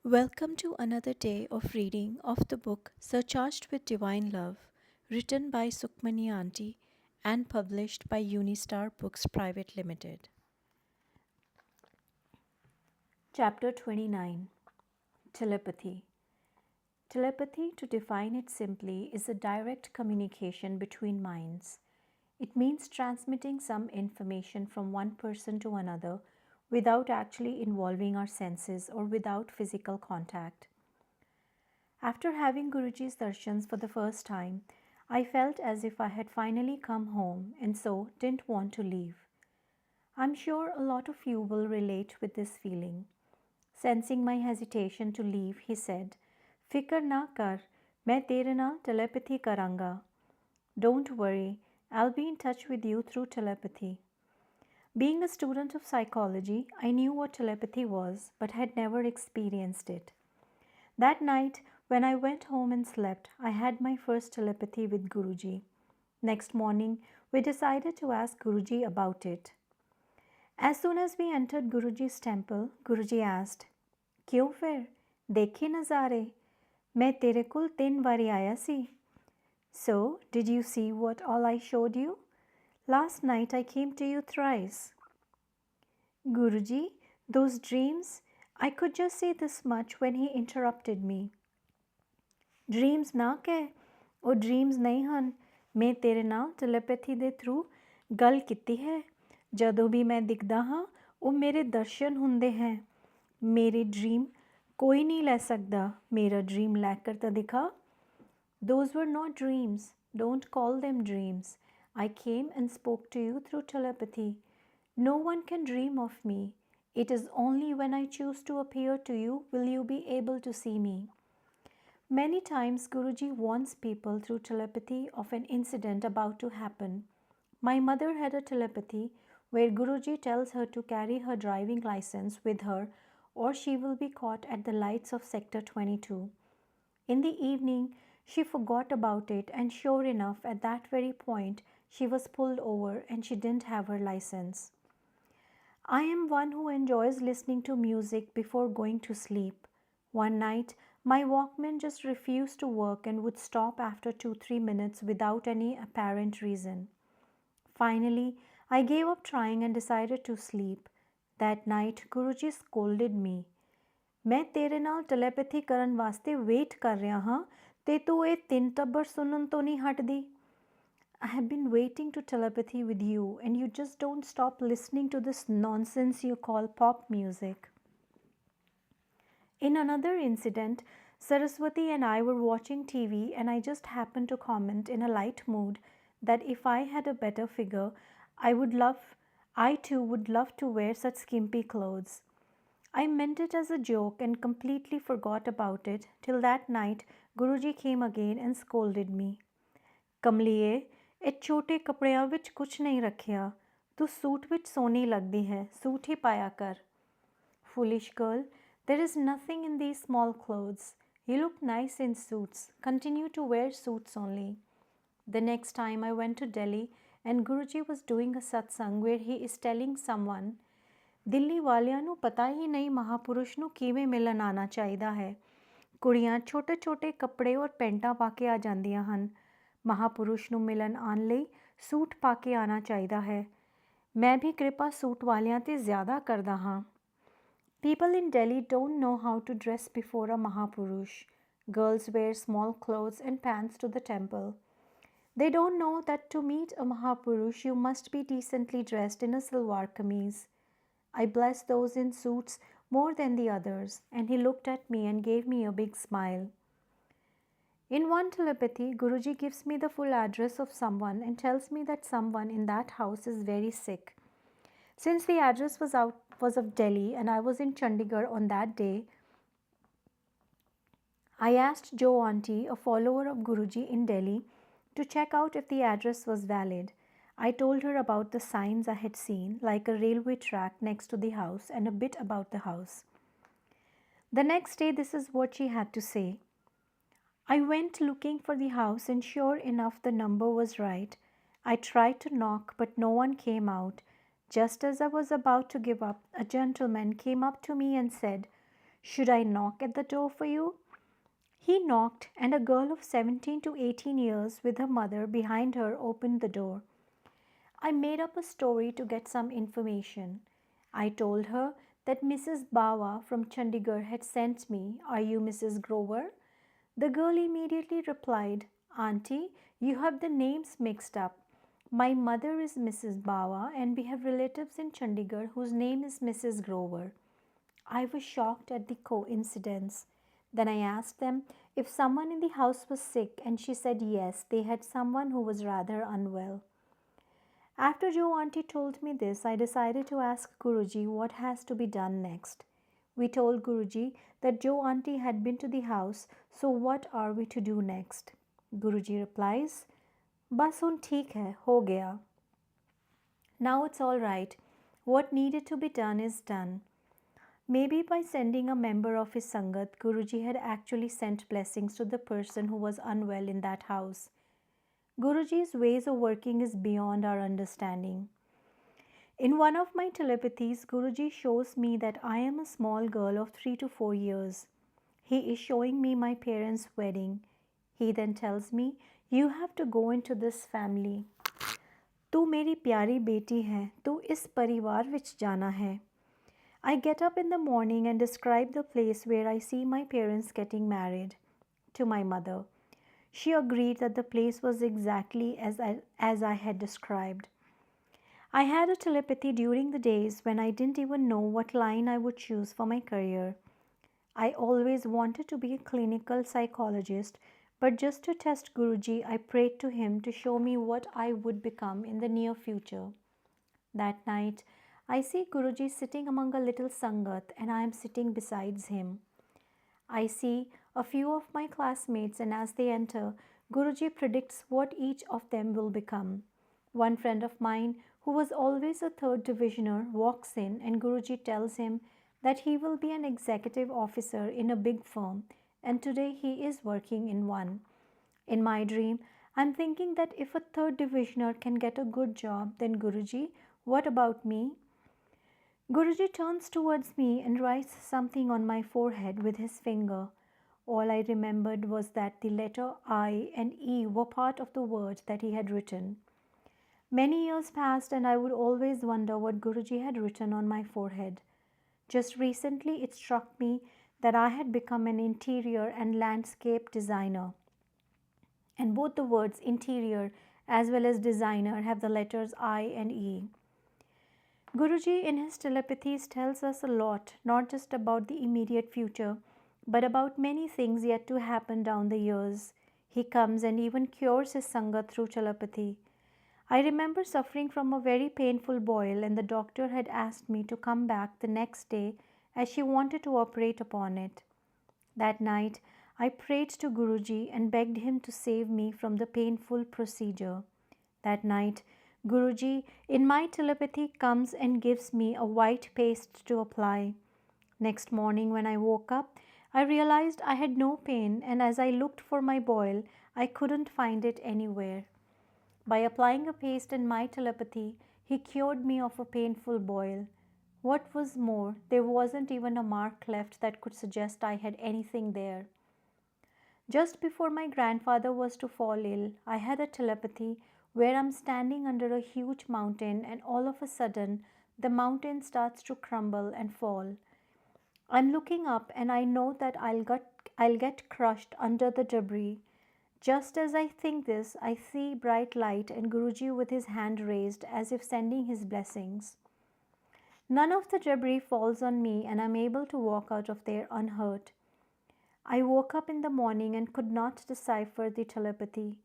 Welcome to another day of reading of the book Surcharged with Divine Love, written by Sukmani Auntie and published by Unistar Books Private Limited. Chapter 29 Telepathy. Telepathy, to define it simply, is a direct communication between minds. It means transmitting some information from one person to another without actually involving our senses or without physical contact. After having Guruji's darshans for the first time, I felt as if I had finally come home and so didn't want to leave. I'm sure a lot of you will relate with this feeling. Sensing my hesitation to leave, he said, "Fikr na kar, main tere naal telepathy karanga." Don't worry, I'll be in touch with you through telepathy. Being a student of psychology, I knew what telepathy was, but had never experienced it. That night, when I went home and slept, I had my first telepathy with Guruji. Next morning, we decided to ask Guruji about it. As soon as we entered Guruji's temple, Guruji asked, "क्यों फिर? देखे नज़ारे? मैं तेरे कुल 3 बारी आया सी." "So, did you see what all I showed you? Last night I came to you thrice." "Guruji, those dreams," I could just say this much when he interrupted me. "Dreams ਨਾ ਕਹਿ, ਉਹ ਡ੍ਰੀਮਸ ਨਹੀਂ ਹਨ। ਮੈਂ ਤੇਰੇ ਨਾਲ telepathy ਦੇ through ਗੱਲ ਕੀਤੀ ਹੈ। ਜਦੋਂ ਵੀ ਮੈਂ ਦਿਖਦਾ ਹਾਂ ਉਹ ਮੇਰੇ ਦਰਸ਼ਨ ਹੁੰਦੇ ਹੈ। ਮੇਰੇ ਡ੍ਰੀਮ ਕੋਈ ਨਹੀਂ ਲੈ ਸਕਦਾ। ਮੇਰਾ ਡ੍ਰੀਮ ਲੈ ਕਰ ਤਾਂ ਦਿਖਾ." "Those were not dreams. Don't call them dreams. I came and spoke to you through telepathy. No one can dream of me. It is only when I choose to appear to you will you be able to see me." Many times Guruji warns people through telepathy of an incident about to happen. My mother had a telepathy where Guruji tells her to carry her driving license with her or she will be caught at the lights of Sector 22. In the evening, she forgot about it and sure enough at that very point she was pulled over and she didn't have her license. I am one who enjoys listening to music before going to sleep. One night, my Walkman just refused to work and would stop after 2-3 minutes without any apparent reason. Finally, I gave up trying and decided to sleep. That night, Guruji scolded me. "मैं तेरे नाल telepathy ਕਰਨ ਵਾਸਤੇ wait ਕਰ ਰਿਹਾ ਹਾਂ ਤੇ ਤੂੰ ਇਹ ਤਿੰਨ ਟੱਬਰ ਸੁਣਨ ਤੋਂ ਨਹੀਂ ਹਟਦੀ." "I have been waiting to telepathy with you and you just don't stop listening to this nonsense you call pop music." In another incident, Saraswati and I were watching TV and I just happened to comment in a light mood that if I had a better figure, I too would love to wear such skimpy clothes. I meant it as a joke and completely forgot about it till that night Guruji came again and scolded me. "ਕਮਲੀਏ, ਇਹ ਛੋਟੇ ਕੱਪੜਿਆਂ ਵਿੱਚ ਕੁਛ ਨਹੀਂ ਰੱਖਿਆ। ਤੂੰ suit ਵਿੱਚ ਸੋਹਣੀ ਲੱਗਦੀ ਹੈ, ਸੂਟ ਹੀ ਪਾਇਆ ਕਰ." "Foolish girl, there is nothing in these small clothes. You look nice in suits. Continue to wear suits only." The next time I went to Delhi and Guruji was doing a satsang where he is telling someone, "Delhi ਵਾਲਿਆਂ ਨੂੰ ਪਤਾ ਹੀ ਨਹੀਂ ਮਹਾਪੁਰਸ਼ ਨੂੰ ਕਿਵੇਂ ਮਿਲਣ ਆਉਣਾ ਚਾਹੀਦਾ ਹੈ। ਕੁੜੀਆਂ ਛੋਟੇ ਛੋਟੇ ਕੱਪੜੇ ਔਰ ਪੈਂਟਾਂ ਪਾ ਕੇ ਆ ਜਾਂਦੀਆਂ ਹਨ। ਮਹਾਪੁਰਸ਼ ਨੂੰ ਮਿਲਣ ਆਉਣ ਲਈ ਸੂਟ ਪਾ ਕੇ ਆਉਣਾ ਚਾਹੀਦਾ ਹੈ। ਮੈਂ ਵੀ ਕਿਰਪਾ ਸੂਟ ਵਾਲਿਆਂ 'ਤੇ ਜ਼ਿਆਦਾ ਕਰਦਾ ਹਾਂ." People in Delhi don't know how to dress before a Mahapurush. Girls wear small clothes and pants to the temple. They don't know that to meet a Mahapurush you must be decently dressed in a salwar kameez. I blessed those in suits more than the others, and he looked at me and gave me a big smile. In one telepathy, Guruji gives me the full address of someone and tells me that someone in that house is very sick. Since the address was of Delhi and I was in Chandigarh on that day, I asked Jo Auntie, a follower of Guruji in Delhi, to check out if the address was valid. I told her about the signs I had seen, like a railway track next to the house and a bit about the house. The next day, this is what she had to say. "I went looking for the house and sure enough the number was right. I tried to knock but no one came out. Just as I was about to give up, a gentleman came up to me and said, Should I knock at the door for you?" He knocked, and a girl of 17 to 18 years with her mother behind her opened the door. I made up a story to get some information. I told her that Mrs. Bawa from Chandigarh had sent me. "Are you Mrs. Grover?" The girl immediately replied, "Auntie, you have the names mixed up. My mother is Mrs. Bawa and we have relatives in Chandigarh whose name is Mrs. Grover." I was shocked at the coincidence. Then I asked them if someone in the house was sick, and she said yes, they had someone who was rather unwell. After Jo Auntie told me this, I decided to ask Guruji what has to be done next. We told Guruji that Jo Auntie had been to the house, so what are we to do next? Guruji replies, "Bas hun theek hai, ho gaya." Now it's all right. What needed to be done is done. Maybe by sending a member of his Sangat, Guruji had actually sent blessings to the person who was unwell in that house. Guruji's ways of working is beyond our understanding. In one of my telepathies, Guruji shows me that I am a small girl of 3 to 4 years. He is showing me my parents' wedding. He then tells me, "You have to go into this family. तू मेरी प्यारी बेटी है, तू इस परिवार विच जाना है." I get up in the morning and describe the place where I see my parents getting married to my mother. She agreed that the place was exactly as I had described. I had a telepathy during the days when I didn't even know what line I would choose for my career. I always wanted to be a clinical psychologist, but just to test Guruji, I prayed to him to show me what I would become in the near future. That night, I see Guruji sitting among a little Sangat and I am sitting beside him. I see a few of my classmates, and as they enter, Guruji predicts what each of them will become. One friend of mine, who was always a third divisioner, walks in and Guruji tells him that he will be an executive officer in a big firm, and today he is working in one. In my dream, I'm thinking that if a third divisioner can get a good job, then Guruji, what about me? Guruji turns towards me and writes something on my forehead with his finger. All I remembered was that the letter I and E were part of the word that he had written. Many years passed and I would always wonder what Guruji had written on my forehead. Just recently it struck me that I had become an interior and landscape designer. And both the words interior as well as designer have the letters I and E. Guruji in his telepathies tells us a lot, not just about the immediate future, but about many things yet to happen down the years. He comes and even cures his Sangat through telepathy. I remember suffering from a very painful boil, and the doctor had asked me to come back the next day as she wanted to operate upon it. That night, I prayed to Guruji and begged him to save me from the painful procedure. That night, Guruji, in my telepathy, comes and gives me a white paste to apply. Next morning, when I woke up, I realized I had no pain, and as I looked for my boil, I couldn't find it anywhere. By applying a paste in my telepathy, he cured me of a painful boil. What was more, there wasn't even a mark left that could suggest I had anything there. Just before my grandfather was to fall ill, I had a telepathy where I'm standing under a huge mountain and all of a sudden the mountain starts to crumble and fall. I'm looking up and I know that I'll get crushed under the debris. Just as I think this, I see bright light and Guruji with his hand raised as if sending his blessings. None of the debris falls on me and I'm able to walk out of there unhurt. I woke up in the morning and could not decipher the telepathy.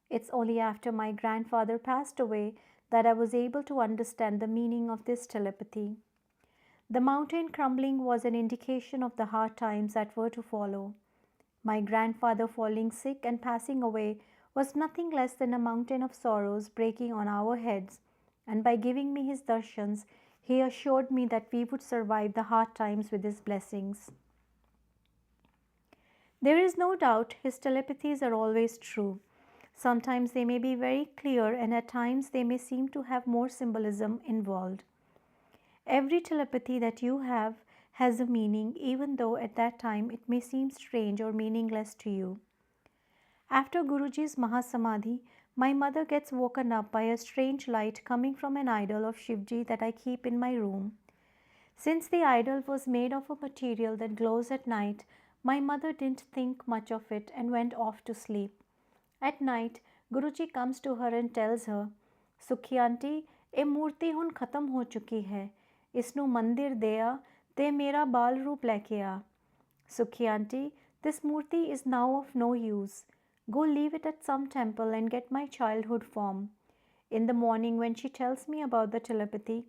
It's only after my grandfather passed away that I was able to understand the meaning of this telepathy. The mountain crumbling was an indication of the hard times that were to follow. My grandfather falling sick and passing away was nothing less than a mountain of sorrows breaking on our heads, and by giving me his darshans, he assured me that we would survive the hard times with his blessings. There is no doubt his telepathies are always true. Sometimes they may be very clear and at times they may seem to have more symbolism involved. Every telepathy that you have has a meaning, even though at that time it may seem strange or meaningless to you. After Guruji's Mahasamadhi, my mother gets woken up by a strange light coming from an idol of Shivji that I keep in my room. Since the idol was made of a material that glows at night, my mother didn't think much of it and went off to sleep. At night, Guruji comes to her and tells her, "Sukhi auntie, ਇਹ ਮੂਰਤੀ ਹੁਣ ਖਤਮ ਹੋ ਚੁੱਕੀ ਹੈ। ਇਸ ਨੂੰ ਮੰਦਿਰ ਦੇ ਆ ਤੇ ਮੇਰਾ ਬਾਲ ਰੂਪ ਲੈ ਕੇ ਆ। Sukhi auntie, this murti is now of no use. Go leave it at some temple and get my childhood form." In the morning, when she tells me about the telepathy,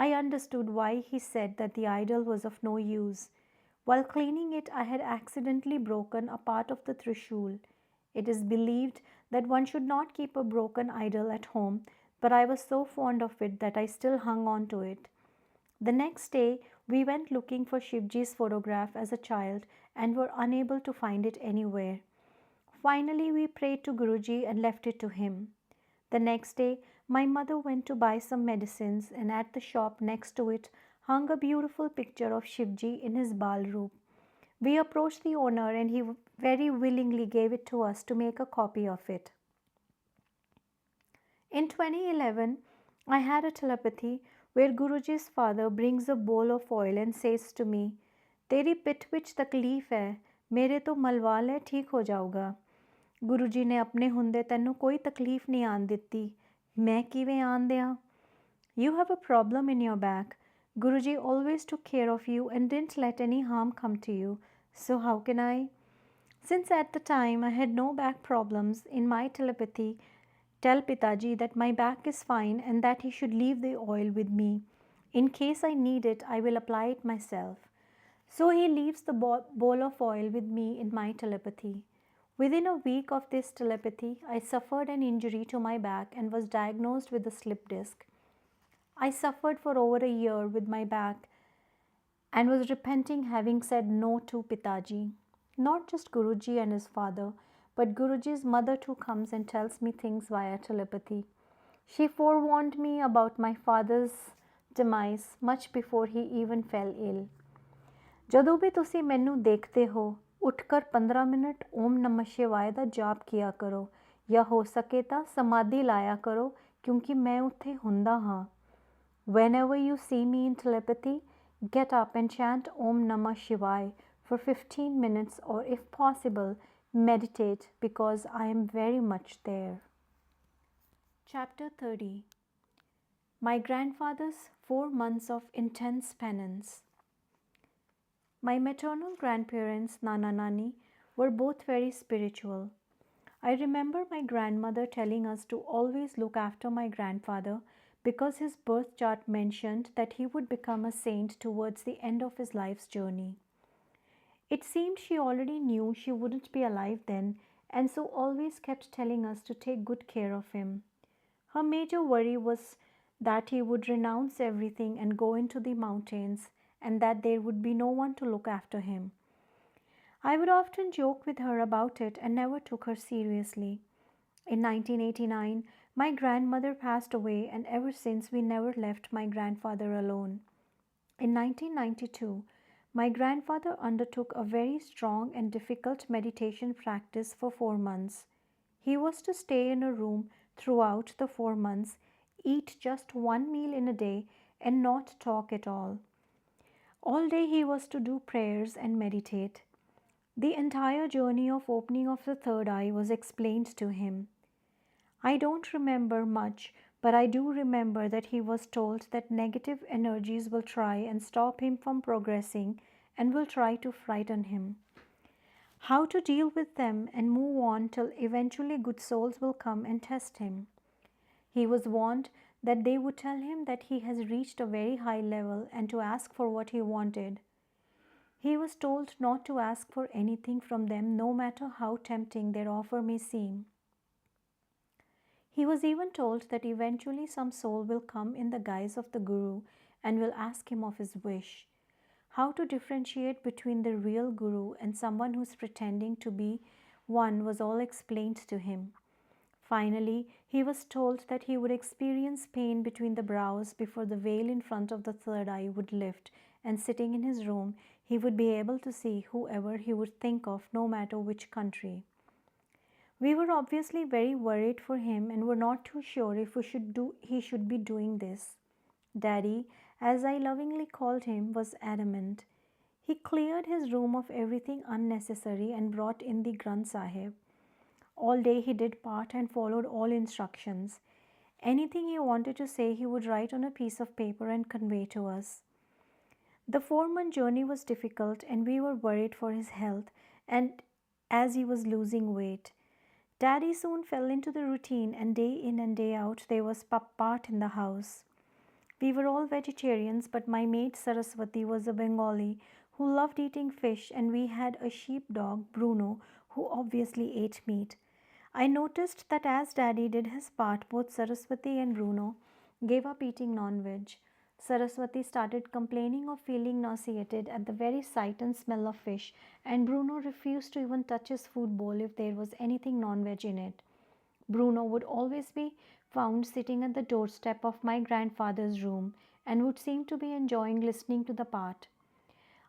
I understood why he said that the idol was of no use. While cleaning it, I had accidentally broken a part of the trishul. It is believed that one should not keep a broken idol at home, but I was so fond of it that I still hung on to it. The next day, we went looking for Shivji's photograph as a child and were unable to find it anywhere. Finally, we prayed to Guruji and left it to him. The next day, my mother went to buy some medicines, and at the shop next to it hung a beautiful picture of Shivji in his Bal Roop. We approached the owner and he very willingly gave it to us to make a copy of it. In 2011, I had a telepathy where Guruji's father brings a bowl of oil and says to me, "तेरी पिठ विच तकलीफ है, मेरे तो मलवा ले ठीक हो जाऊगा." गुरुजी ने अपने हुंदे तैनू कोई तकलीफ नहीं आन दित्ती, मैं किवें आन दियां? You have a problem in your back. Guruji always took care of you and didn't let any harm come to you. So how can I? Since at the time I had no back problems, in my telepathy, tell Pitaji that my back is fine and that he should leave the oil with me. In case I need it, I will apply it myself. So he leaves the bowl of oil with me in my telepathy. Within a week of this telepathy, I suffered an injury to my back and was diagnosed with a slip disc. I suffered for over a year with my back and was repenting having said no to Pitaji. Not just Guruji and his father, but Guruji's mother too comes and tells me things via telepathy. She forewarned me about my father's demise much before he even fell ill. ਜਦੋਂ ਵੀ ਤੁਸੀਂ ਮੈਨੂੰ ਦੇਖਦੇ ਹੋ, ਉੱਠकर 15 minute Om ਨਮः शिवाय ਦਾ ਜਾਪ किया करो ਜਾਂ ਹੋ ਸਕੇ ਤਾਂ ਸਮਾਧੀ ਲਾਇਆ ਕਰੋ ਕਿਉਂਕਿ ਮੈਂ ਉੱਥੇ ਹੁੰਦਾ ਹਾਂ. Whenever you see me in telepathy, get up and chant Om Namah Shivaya for 15 minutes or if possible, meditate because I am very much there. Chapter 30. My grandfather's 4 months of intense penance. My maternal grandparents, Nana Nani, were both very spiritual. I remember my grandmother telling us to always look after my grandfather because his birth chart mentioned that he would become a saint towards the end of his life's journey. It seemed she already knew she wouldn't be alive then, and so always kept telling us to take good care of him. Her major worry was that he would renounce everything and go into the mountains, and that there would be no one to look after him. I would often joke with her about it and never took her seriously. In 1989, my grandmother passed away, and ever since we never left my grandfather alone. In 1992, my grandfather undertook a very strong and difficult meditation practice for 4 months. He was to stay in a room throughout the 4 months, eat just one meal in a day, and not talk at all. All day he was to do prayers and meditate. The entire journey of opening of the third eye was explained to him. I don't remember much, but I do remember that he was told that negative energies will try and stop him from progressing and will try to frighten him. How to deal with them and move on till eventually good souls will come and test him. He was warned that they would tell him that he has reached a very high level and to ask for what he wanted. He was told not to ask for anything from them, no matter how tempting their offer may seem. He was even told that eventually some soul will come in the guise of the Guru and will ask him of his wish. How to differentiate between the real Guru and someone who is pretending to be one was all explained to him. Finally, he was told that he would experience pain between the brows before the veil in front of the third eye would lift and sitting in his room, he would be able to see whoever he would think of, no matter which country. We were obviously very worried for him and were not too sure if he should be doing this. Daddy, as I lovingly called him, was adamant. He cleared his room of everything unnecessary and brought in the Granth Sahib. All day he did part and followed all instructions. Anything he wanted to say he would write on a piece of paper and convey to us. The 4-month journey was difficult and we were worried for his health and as he was losing weight. Daddy soon fell into the routine and day in and day out there was part in the house. We were all vegetarians, but my maid Saraswati was a Bengali who loved eating fish, and we had a sheepdog, Bruno, who obviously ate meat. I noticed that as Daddy did his part, both Saraswati and Bruno gave up eating non-veg. Saraswati started complaining of feeling nauseated at the very sight and smell of fish, and Bruno refused to even touch his food bowl if there was anything non-veg in it. Bruno would always be found sitting at the doorstep of my grandfather's room and would seem to be enjoying listening to the part.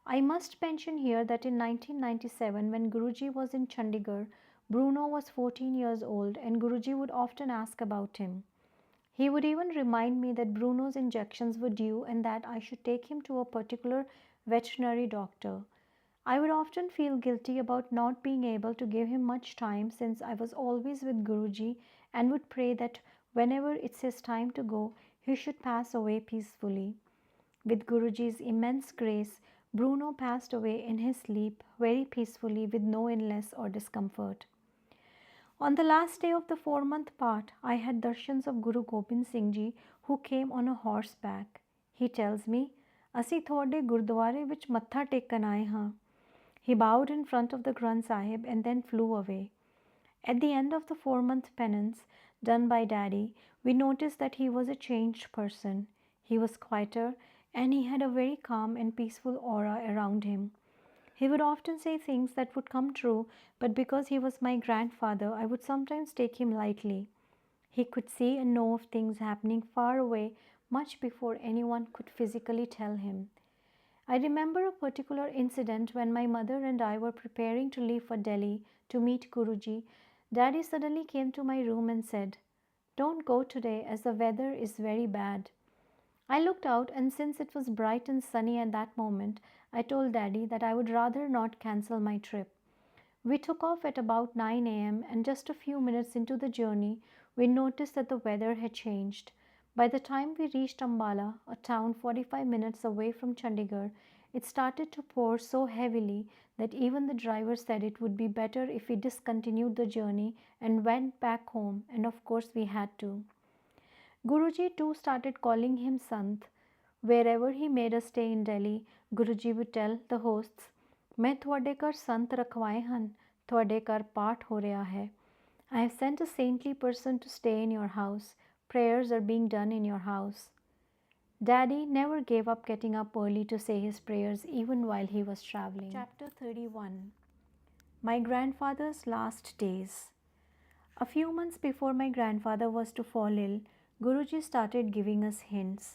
I must mention here that in 1997, when Guruji was in Chandigarh, Bruno was 14 years old and Guruji would often ask about him. He would even remind me that Bruno's injections were due and that I should take him to a particular veterinary doctor. I would often feel guilty about not being able to give him much time since I was always with Guruji and would pray that whenever it's his time to go, he should pass away peacefully. With Guruji's immense grace, Bruno passed away in his sleep very peacefully with no illness or discomfort. On the last day of the 4-month part, I had darshans of Guru Gobind Singh Ji who came on a horseback. He tells me, "ਅਸੀਂ ਤੁਹਾਡੇ ਗੁਰਦੁਆਰੇ ਵਿੱਚ ਮੱਥਾ ਟੇਕਣ ਆਏ ਹਾਂ." He bowed in front of the Granth Sahib and then flew away. At the end of the 4-month penance done by Daddy, we noticed that he was a changed person. He was quieter and he had a very calm and peaceful aura around him. He would often say things that would come true, but because he was my grandfather, I would sometimes take him lightly. He could see and know of things happening far away much before anyone could physically tell him. I remember a particular incident when my mother and I were preparing to leave for Delhi to meet Guruji. Daddy suddenly came to my room and said, "Don't go today as the weather is very bad." I looked out and since it was bright and sunny at that moment, I told Daddy that I would rather not cancel my trip. We took off at about 9 a.m. and just a few minutes into the journey, we noticed that the weather had changed. By the time we reached Ambala, a town 45 minutes away from Chandigarh, it started to pour so heavily that even the driver said it would be better if we discontinued the journey and went back home, and of course we had to. Guruji too started calling him Sant. Wherever he made us stay in Delhi, Guruji would tell the hosts, "मैं ਤੁਹਾਡੇ ਘਰ ਸੰਤ ਰਖਵਾਏ ਹਨ, ਤੁਹਾਡੇ ਘਰ ਪਾਠ ਹੋ ਰਿਹਾ ਹੈ. I have sent a saintly person to stay in your house. Prayers are being done in your house." Daddy never gave up getting up early to say his prayers even while he was traveling. Chapter 31. My grandfather's last days. A few months before my grandfather was to fall ill, Guruji started giving us hints.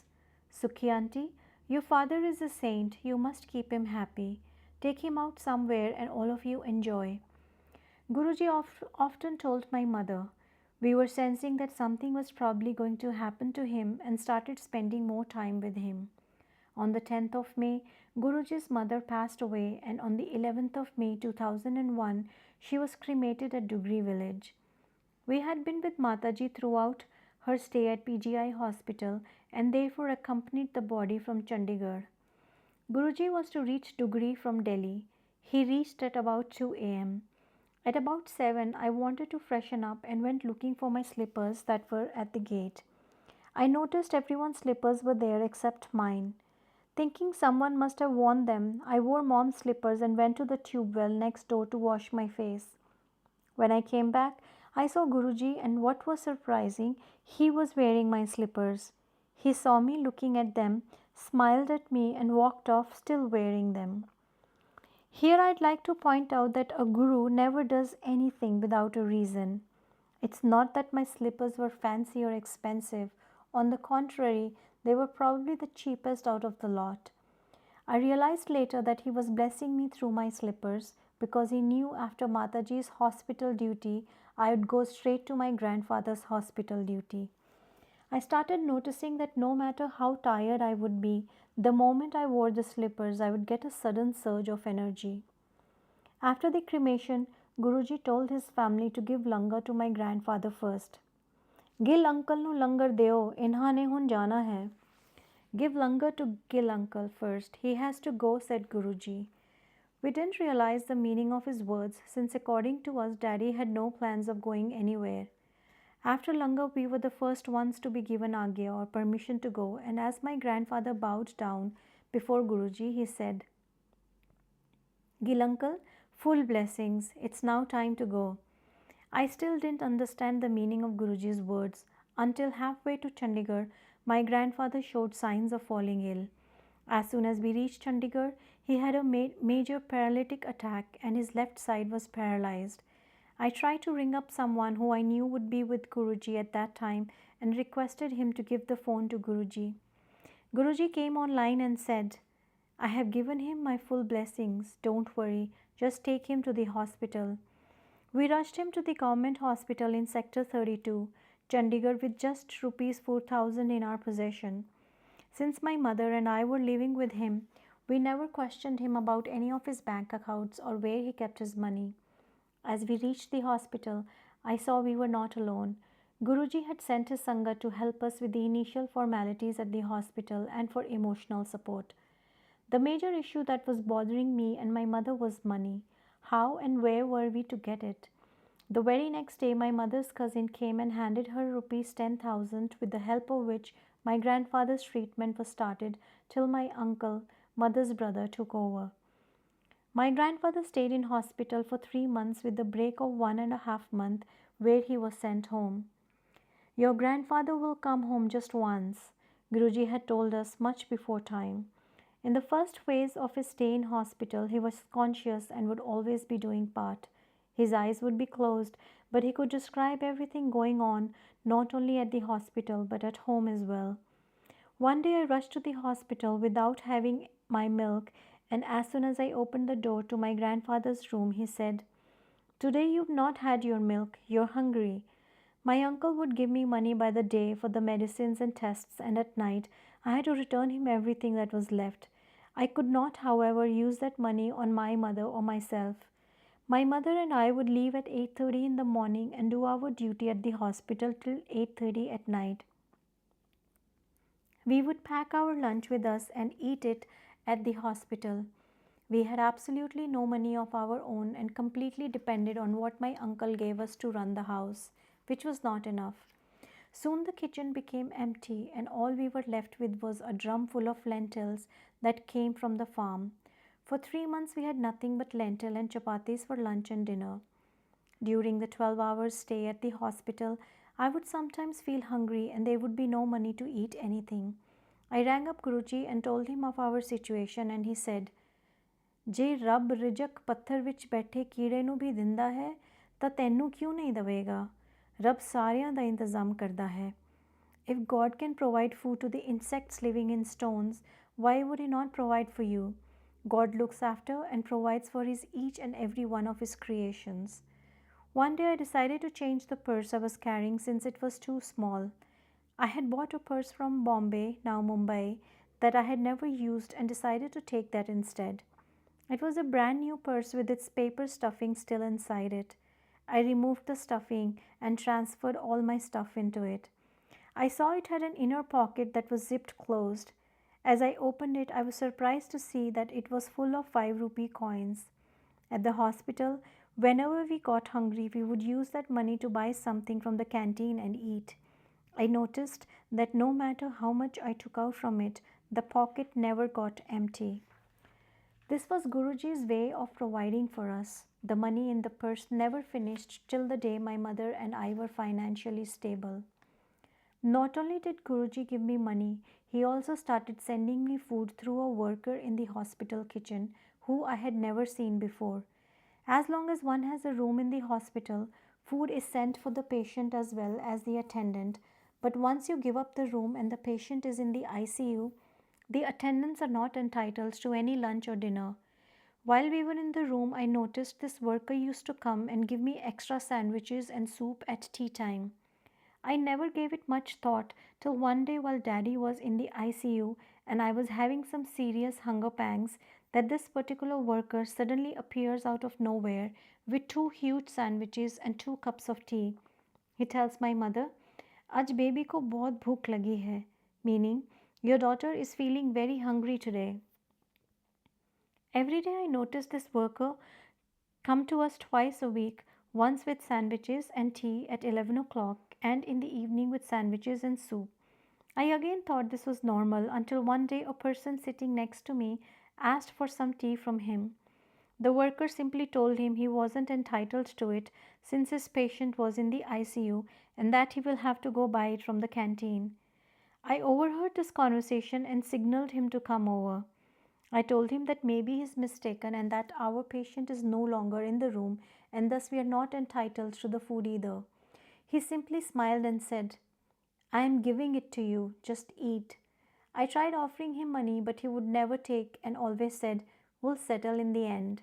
"Sukhi auntie, your father is a saint. You must keep him happy. Take him out somewhere and all of you enjoy." Guruji often told my mother. We were sensing that something was probably going to happen to him and started spending more time with him. On the 10th of May, Guruji's mother passed away and on the 11th of May 2001, she was cremated at Dugri village. We had been with Mataji throughout her stay at PGI hospital and therefore accompanied the body from Chandigarh. Guruji was to reach Dugri from Delhi. He reached at about 2 a.m. At about 7, I wanted to freshen up and went looking for my slippers that were at the gate. I noticed everyone's slippers were there except mine. Thinking someone must have worn them, I wore mom's slippers and went to the tube well next door to wash my face. When I came back, I saw Guruji and what was surprising, he was wearing my slippers. He saw me looking at them, smiled at me and walked off still wearing them. Here I'd like to point out that a guru never does anything without a reason. It's not that my slippers were fancy or expensive. On the contrary, they were probably the cheapest out of the lot. I realized later that he was blessing me through my slippers because he knew after Mataji's hospital duty I would go straight to my grandfather's hospital duty. I started noticing that no matter how tired I would be, the moment I wore the slippers, I would get a sudden surge of energy. After the cremation, Guruji told his family to give langar to my grandfather first. Gill uncle nu langar deo, inha ne hun jana hai. Give langar to Gill uncle first. He has to go, said Guruji. We didn't realize the meaning of his words since according to us, Daddy had no plans of going anywhere. After langar, we were the first ones to be given agya or permission to go, and as my grandfather bowed down before Guruji, he said, Gill uncle, full blessings. It's now time to go. I still didn't understand the meaning of Guruji's words until halfway to Chandigarh, my grandfather showed signs of falling ill. As soon as we reached Chandigarh, he had a major paralytic attack and his left side was paralyzed. I tried to ring up someone who I knew would be with Guruji at that time and requested him to give the phone to Guruji. Guruji came online and said, I have given him my full blessings. Don't worry, just take him to the hospital. We rushed him to the government hospital in Sector 32, Chandigarh, with just rupees 4,000 in our possession. Since my mother and I were living with him, we never questioned him about any of his bank accounts or where he kept his money. As we reached the hospital, I saw we were not alone. Guruji had sent his Sangha to help us with the initial formalities at the hospital and for emotional support. The major issue that was bothering me and my mother was money. How and where were we to get it? The very next day, my mother's cousin came and handed her rupees 10,000, with the help of which my grandfather's treatment was started till my uncle, mother's brother, took over. My grandfather stayed in hospital for 3 months with the break of 1.5 months where he was sent home. Your grandfather will come home just once, Guruji had told us much before time. In the first phase of his stay in hospital, he was conscious and would always be doing part. His eyes would be closed, but he could describe everything going on not only at the hospital but at home as well. One day I rushed to the hospital without having my milk, and as soon as I opened the door to my grandfather's room, he said, Today you've not had your milk, you're hungry. My uncle would give me money by the day for the medicines and tests, and at night I had to return him everything that was left. I could not, however, use that money on my mother or myself. My mother and I would leave at 8:30 in the morning and do our duty at the hospital till 8:30 at night. We would pack our lunch with us and eat it at the hospital. We had absolutely no money of our own and completely depended on what my uncle gave us to run the house, which was not enough. Soon the kitchen became empty, and all we were left with was a drum full of lentils that came from the farm. For 3 months we had nothing but lentil and chapatis for lunch and dinner. During the 12 hours stay at the hospital, I would sometimes feel hungry and there would be no money to eat anything. I rang up Guruji and told him of our situation, and he said, ਜੇ ਰੱਬ ਰਿਜਕ ਪੱਥਰ ਵਿੱਚ ਬੈਠੇ ਕੀੜੇ ਨੂੰ ਵੀ ਦਿੰਦਾ ਹੈ ਤਾਂ ਤੈਨੂੰ ਕਿਉਂ ਨਹੀਂ ਦੇਵੇਗਾ? ਰੱਬ ਸਾਰਿਆਂ ਦਾ ਇੰਤਜ਼ਾਮ ਕਰਦਾ ਹੈ. If God can provide food to the insects living in stones, why would He not provide for you? God looks after and provides for each and every one of His creations. One day I decided to change the purse I was carrying since it was too small. I had bought a purse from Bombay, now Mumbai, that I had never used and decided to take that instead. It was a brand new purse with its paper stuffing still inside it. I removed the stuffing and transferred all my stuff into it. I saw it had an inner pocket that was zipped closed. As I opened it, I was surprised to see that it was full of 5 rupee coins. At the hospital, whenever we got hungry, we would use that money to buy something from the canteen and eat. I noticed that no matter how much I took out from it, the pocket never got empty. This was Guruji's way of providing for us. The money in the purse never finished till the day my mother and I were financially stable. Not only did Guruji give me money, he also started sending me food through a worker in the hospital kitchen who I had never seen before. As long as one has a room in the hospital, food is sent for the patient as well as the attendant. But once you give up the room and the patient is in the ICU, The attendants are not entitled to any lunch or dinner. While we were in the room, I noticed this worker used to come and give me extra sandwiches and soup at tea time. I never gave it much thought till one day while Daddy was in the ICU and I was having some serious hunger pangs that this particular worker suddenly appears out of nowhere with two huge sandwiches and two cups of tea. He tells my mother, आज baby को बहुत भूख लगी है, meaning your daughter is feeling very hungry today. Every day I notice this worker come to us twice a week, once with sandwiches and tea at 11 o'clock and in the evening with sandwiches and soup. I again thought this was normal until one day a person sitting next to me asked for some tea from him. The worker simply told him he wasn't entitled to it since his patient was in the ICU and that he will have to go buy it from the canteen. I overheard this conversation and signaled him to come over. I told him that maybe he's mistaken and that our patient is no longer in the room and thus we are not entitled to the food either. He simply smiled and said, I am giving it to you, just eat. I tried offering him money, but he would never take and always said, we'll settle in the end.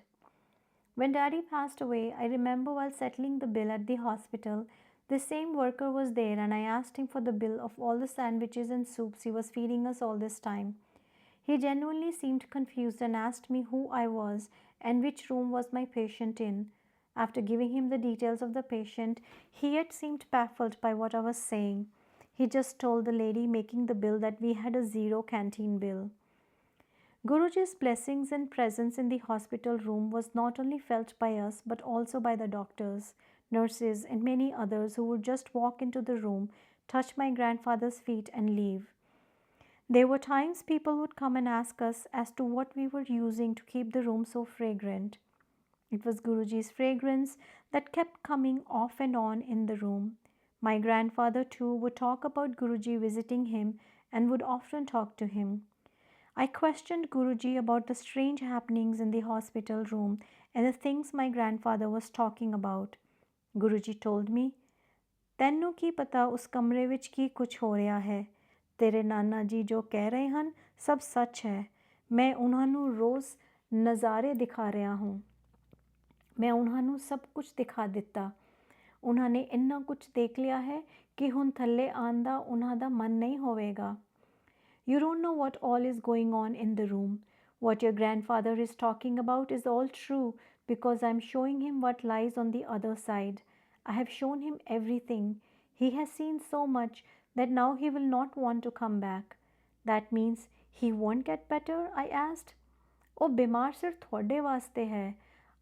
When Daddy passed away, I remember while settling the bill at the hospital, the same worker was there and I asked him for the bill of all the sandwiches and soups he was feeding us all this time. He genuinely seemed confused and asked me who I was and which room was my patient in. After giving him the details of the patient, he yet seemed baffled by what I was saying. He just told the lady making the bill that we had a zero canteen bill. Guruji's blessings and presence in the hospital room was not only felt by us but also by the doctors, nurses, and many others who would just walk into the room, touch my grandfather's feet, and leave. There were times people would come and ask us as to what we were using to keep the room so fragrant. It was Guruji's fragrance that kept coming off and on in the room. My grandfather too would talk about Guruji visiting him and would often talk to him. I questioned Guruji about the strange happenings in the hospital room and the things my grandfather was talking about. Guruji told me, ਤੈਨੂੰ ਕੀ ਪਤਾ ਉਸ ਕਮਰੇ ਵਿੱਚ ਕੀ ਕੁਝ ਹੋ ਰਿਹਾ ਹੈ ਤੇਰੇ ਨਾਨਾ ਜੀ ਜੋ ਕਹਿ ਰਹੇ ਹਨ ਸਭ ਸੱਚ ਹੈ ਮੈਂ ਉਹਨਾਂ ਨੂੰ ਰੋਜ਼ ਨਜ਼ਾਰੇ ਦਿਖਾ ਰਿਹਾ ਹੂੰ ਮੈਂ ਉਹਨਾਂ ਨੂੰ ਸਭ ਕੁਝ ਦਿਖਾ ਦਿੱਤਾ ਉਹਨਾਂ ਨੇ ਇੰਨਾ ਕੁਝ ਦੇਖ ਲਿਆ ਹੈ ਕਿ ਹੁਣ ਥੱਲੇ ਆਉਣ ਦਾ ਉਹਨਾਂ ਦਾ ਮਨ ਨਹੀਂ ਹੋਵੇਗਾ You don't know what all is going on in the room. What your grandfather is talking about is all true because I'm showing him what lies on the other side. I have shown him everything. He has seen so much that now he will not want to come back. That means he won't get better? I asked. ਉਹ ਬਿਮਾਰ ਸਿਰਫ ਤੁਹਾਡੇ ਵਾਸਤੇ ਹੈ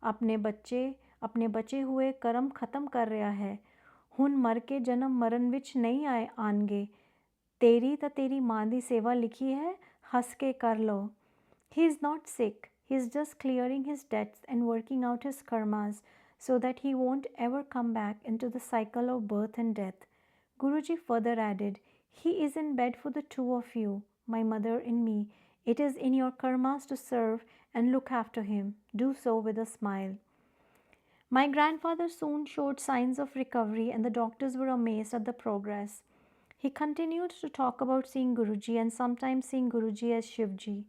ਆਪਣੇ ਬਚੇ ਹੋਏ ਕਰਮ ਖਤਮ ਕਰ ਰਿਹਾ ਹੈ ਹੁਣ ਮਰ ਕੇ ਜਨਮ ਮਰਨ ਵਿੱਚ ਨਹੀਂ ਆਣਗੇ ਤੇਰੀ ਤਾਂ ਤੇਰੀ ਮਾਂ ਦੀ ਸੇਵਾ ਲਿਖੀ ਹੈ ਹੱਸ ਕੇ ਕਰ ਲਓ He is not sick. He is just clearing his debts and working out his karmas so that he won't ever come back into the cycle of birth and death. Guruji further added, He is in bed for the two of you, my mother and me. It is in your karmas to serve and look after him. Do so with a smile. My grandfather soon showed signs of recovery and the doctors were amazed at the progress. He continued to talk about seeing Guruji and sometimes seeing Guruji as Shivji.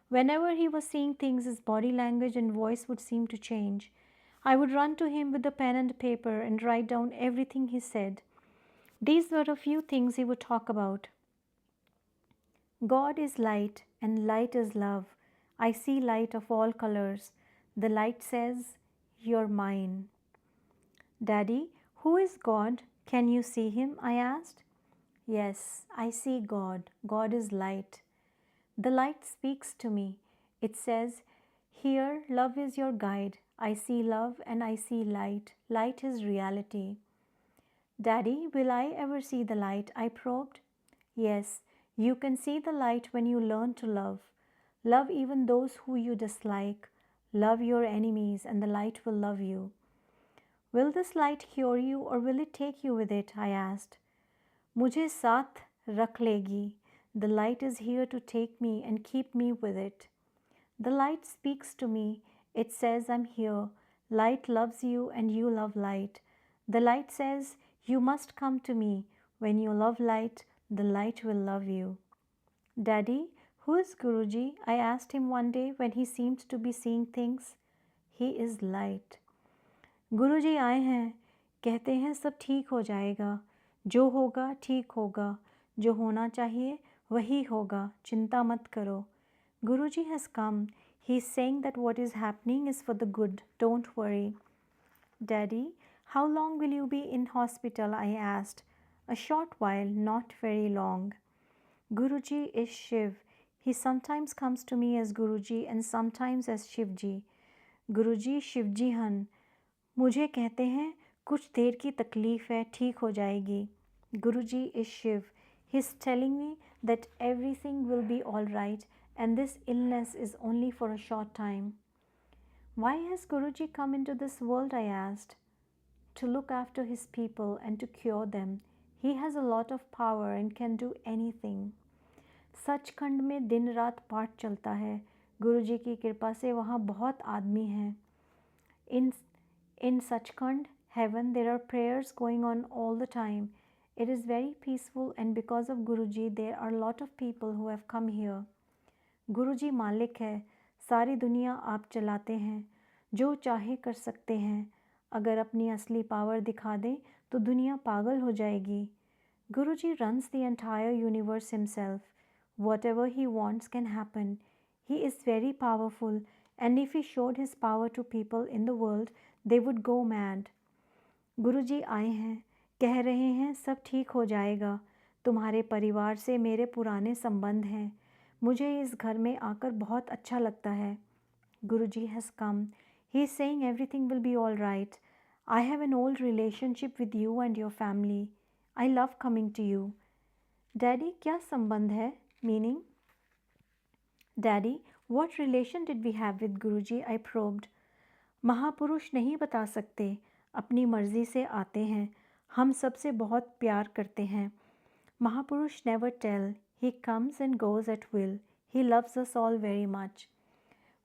Whenever he was seeing things, his body language and voice would seem to change. I would run to him with the pen and paper and write down everything he said. These were a few things he would talk about. God is light and light is love. I see light of all colors. The light says, You're mine. Daddy, who is God? Can you see him? I asked. Yes, I see God. God is light. The light speaks to me. It says, Here, love is your guide. I see love and I see light. Light is reality. Daddy, will I ever see the light? I probed. Yes, you can see the light when you learn to love. Love even those who you dislike. Love your enemies and the light will love you. Will this light cure you or will it take you with it? I asked. मुझे साथ रख लेगी. The light is here to take me and keep me with it. The light speaks to me. It says, I'm here. Light loves you and you love light. The light says, you must come to me. When you love light, the light will love you. Daddy, Who is Guruji? I asked him one day when he seemed to be seeing things. He is light. गुरुजी आए हैं, कहते हैं सब ठीक हो जाएगा, जो होगा ठीक होगा, जो होना चाहिए वही होगा, चिंता मत करो. Guruji has come. He is saying that what is happening is for the good. Don't worry. Daddy, how long will you be in hospital? I asked. A short while, not very long. Guruji is Shiv. He sometimes comes to me as Guruji and sometimes as Shivji. Guruji Shivji Han. मुझे कहते हैं कुछ देर की तकलीफ़ है, ठीक हो जाएगी. Guruji is Shiv. He is telling me that everything will be all right and this illness is only for a short time. Why has Guruji come into this world? I asked. To look after his people and to cure them. He has a lot of power and can do anything. Sachkhand में दिन रात पाठ चलता है. गुरुजी की कृपा से वहाँ बहुत आदमी हैं. In Sachkhand, heaven, there are prayers going on all the time. It is very peaceful and because of Guruji, there are a lot of people who have come here. गुरुजी मालिक है, सारी दुनिया आप चलाते हैं, जो चाहे कर सकते हैं. अगर अपनी असली पावर दिखा दें तो दुनिया पागल हो जाएगी. Guruji runs the entire universe himself. Whatever he wants can happen. He is very powerful and if he showed his power to people in the world, they would go mad. गुरुजी आए हैं, कह रहे हैं सब ठीक हो जाएगा. तुम्हारे परिवार से मेरे पुराने संबंध हैं. मुझे इस घर में आकर बहुत अच्छा लगता है. Guruji has come. He is saying everything will be all right. I have an old relationship with you and your family. I love coming to you. Daddy, क्या संबंध है? Meaning? Daddy, what relation did we have with Guruji? I probed. महापुरुष नहीं बता सकते, अपनी मर्जी से आते हैं. हम सबसे बहुत प्यार करते हैं. महापुरुष never tell. He comes and goes at will. He loves us all very much.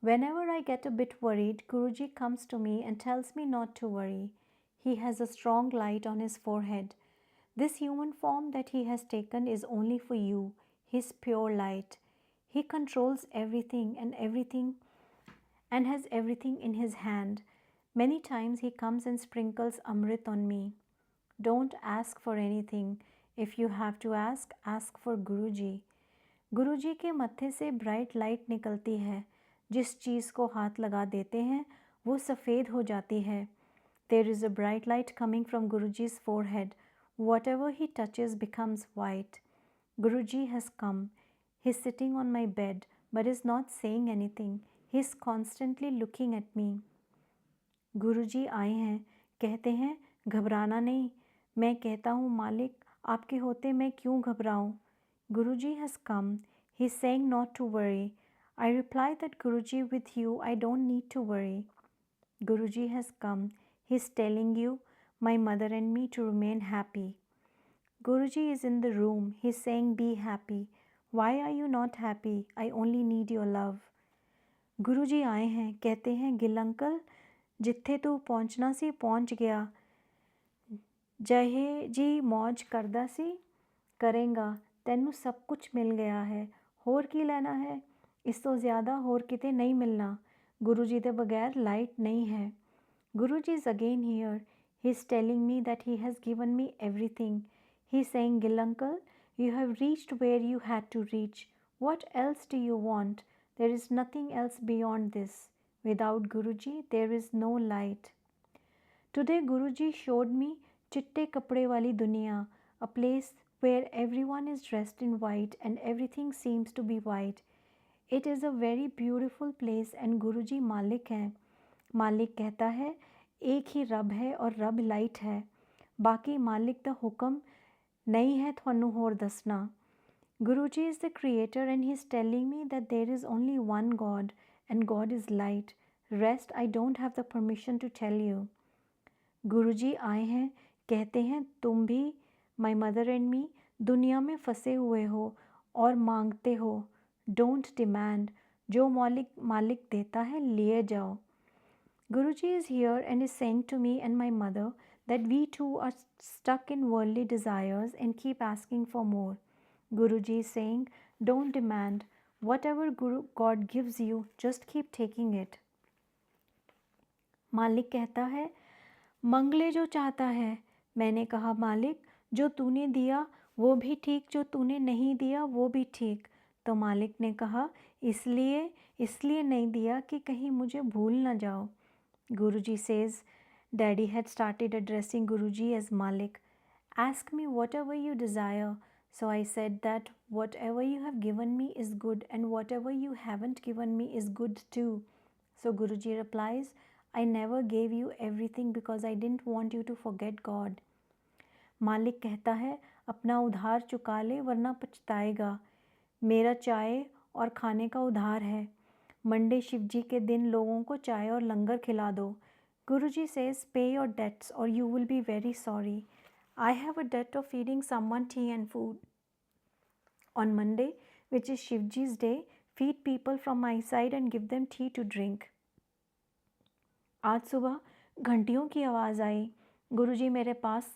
Whenever I get a bit worried, Guruji comes to me and tells me not to worry. He has a strong light on his forehead. This human form that he has taken is only for you. His pure light. He controls everything and has everything in his hand. Many times he comes and sprinkles Amrit on me. Don't ask for anything. If you have to ask for Guruji. गुरुजी के मत्थे से bright light निकलती है. जिस चीज़ को हाथ लगा देते हैं वो सफ़ेद हो जाती है. There is a bright light coming from Guruji's forehead. Whatever he touches becomes white. Guruji has come. He is sitting on my bed but is not saying anything. He is constantly looking at me. गुरुजी आए हैं, कहते हैं घबराना नहीं. मैं कहता हूँ मालिक आपके होते मैं क्यों घबराऊँ. Guruji has come. He is saying not to worry. I reply that Guruji with you I don't need to worry. Guruji has come. He is telling you, my mother and me to remain happy. Guruji is in the room. He is saying be happy. Why are you not happy? I only need your love. गुरुजी आए हैं, कहते हैं Gill uncle जिथे तू पहुँचना सी पहुँच गया. जहे जी मौज करदा सी करेंगा. तैनू सब कुछ मिल गया है. होर की लेना है. इस तो ज़्यादा होर किते नहीं मिलना. गुरुजी दे बगैर लाइट नहीं है. Guruji is again here. He is telling me that he has given me everything. He is saying, Gil uncle, you have reached where you had to reach. What else do you want? There is nothing else beyond this. Without Guruji, there is no light. Today Guruji showed me chitte kapde wali duniya, a place where everyone is dressed in white and everything seems to be white. It is a very beautiful place and Guruji मालिक हैं. मालिक कहता है एक ही रब है और रब लाइट है. बाकी मालिक दा हुक्म नहीं है थानू होर दसना. Guruji is the creator and he is telling me that there is only one God and God is light. Rest I don't have the permission to tell you. Guruji आए हैं, कहते हैं तुम भी my mother and me दुनिया में फंसे हुए हो और मांगते हो. Don't demand. जो मालिक देता है लिए जाओ. Guruji is here and is saying to me and my mother that we too are stuck in worldly desires and keep asking for more. Guruji is saying, don't demand. Whatever God gives you, just keep taking it. मालिक कहता है, मंगले जो चाहता है। मैंने कहा, मालिक, जो तूने दिया वो भी ठीक, जो तूने नहीं दिया वो भी ठीक। तो मालिक ने कहा, इसलिए नहीं दिया कि कहीं मुझे भूल ना जाओ। Guruji says, Daddy had started addressing Guruji as Malik. Ask me whatever you desire. So I said that whatever you have given me is good and whatever you haven't given me is good too. So Guruji replies, I never gave you everything because I didn't want you to forget God. मालिक कहता है, अपना उधार चुका ले वरना पछताएगा। मेरा चाय और खाने का उधार है। मंडे शिवजी के दिन लोगों को चाय और लंगर खिला दो। Guruji says, pay your debts or you will be very sorry. I have a debt of feeding someone tea and food. On Monday, which is Shivji's day, feed people from my side and give them tea to drink. आज सुबह घंटियों की आवाज़ आई। गुरुजी मेरे पास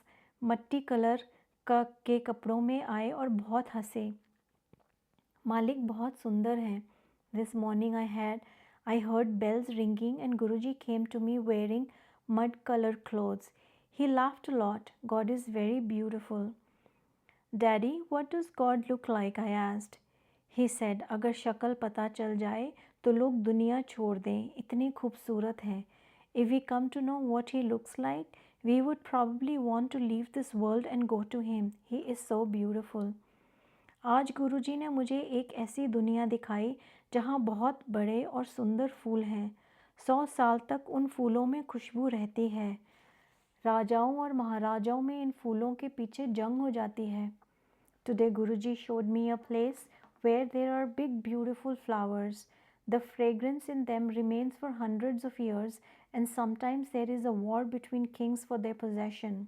मट्टी colour के कपड़ों में आए और बहुत हंसे। मालिक बहुत सुंदर हैं। This morning I heard bells ringing and Guruji came to me wearing mud-colored clothes. He laughed a lot. God is very beautiful. Daddy, what does God look like? I asked. He said, अगर शक्ल पता चल जाए तो लोग दुनिया छोड़ दें, इतनी खूबसूरत है। If we come to know what he looks like, we would probably want to leave this world and go to him. He is so beautiful. आज गुरुजी ने मुझे एक ऐसी दुनिया दिखाई जहाँ बहुत बड़े और सुंदर फूल हैं। 100 साल तक उन फूलों में खुशबू रहती है। राजाओं और महाराजाओं में इन फूलों के पीछे जंग हो जाती है। Today Guruji showed me a place where there are big beautiful flowers. The fragrance in them remains for hundreds of years and sometimes there is a war between kings for their possession.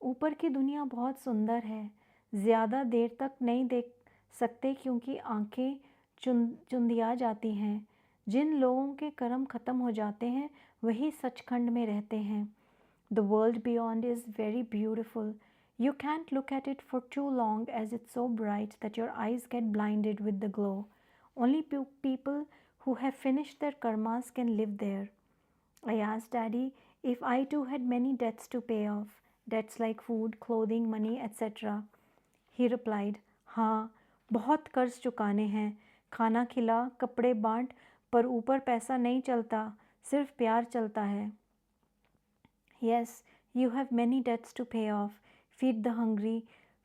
ऊपर की दुनिया बहुत सुंदर है। ज़्यादा देर तक नहीं देख सकते क्योंकि आंखें चुंधिया जाती हैं। जिन लोगों के कर्म ख़त्म हो जाते हैं वही सचखंड में रहते हैं। The world beyond is very beautiful. You can't look at it for too long as it's so bright that your eyes get blinded with the glow. Only people who have finished their karmas can live there. I asked Daddy if I too had many debts to pay off. Debts like food, clothing, money, etc. He replied, हाँ, बहुत कर्ज चुकाने हैं। खाना खिला, कपड़े बांट, पर ऊपर पैसा नहीं चलता, सिर्फ प्यार चलता है। Yes, you have many debts to pay off. Feed the hungry,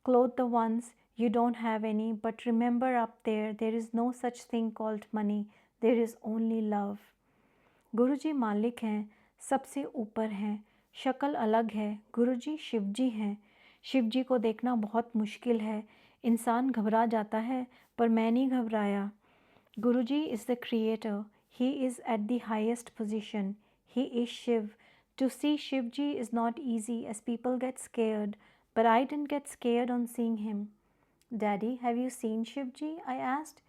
clothe the ones you don't have any, but remember up there is no such thing called money. There is only love. गुरुजी मालिक हैं, सबसे ऊपर हैं, शक्ल अलग है। गुरुजी शिवजी हैं। शिवजी को देखना बहुत मुश्किल है। इंसान घबरा जाता है, पर मैं नहीं घबराया। Guruji is the creator. He is at the highest position. He is Shiv. To see Shivji is not easy as people get scared, but I didn't get scared on seeing him. Daddy, have you seen Shivji? I asked.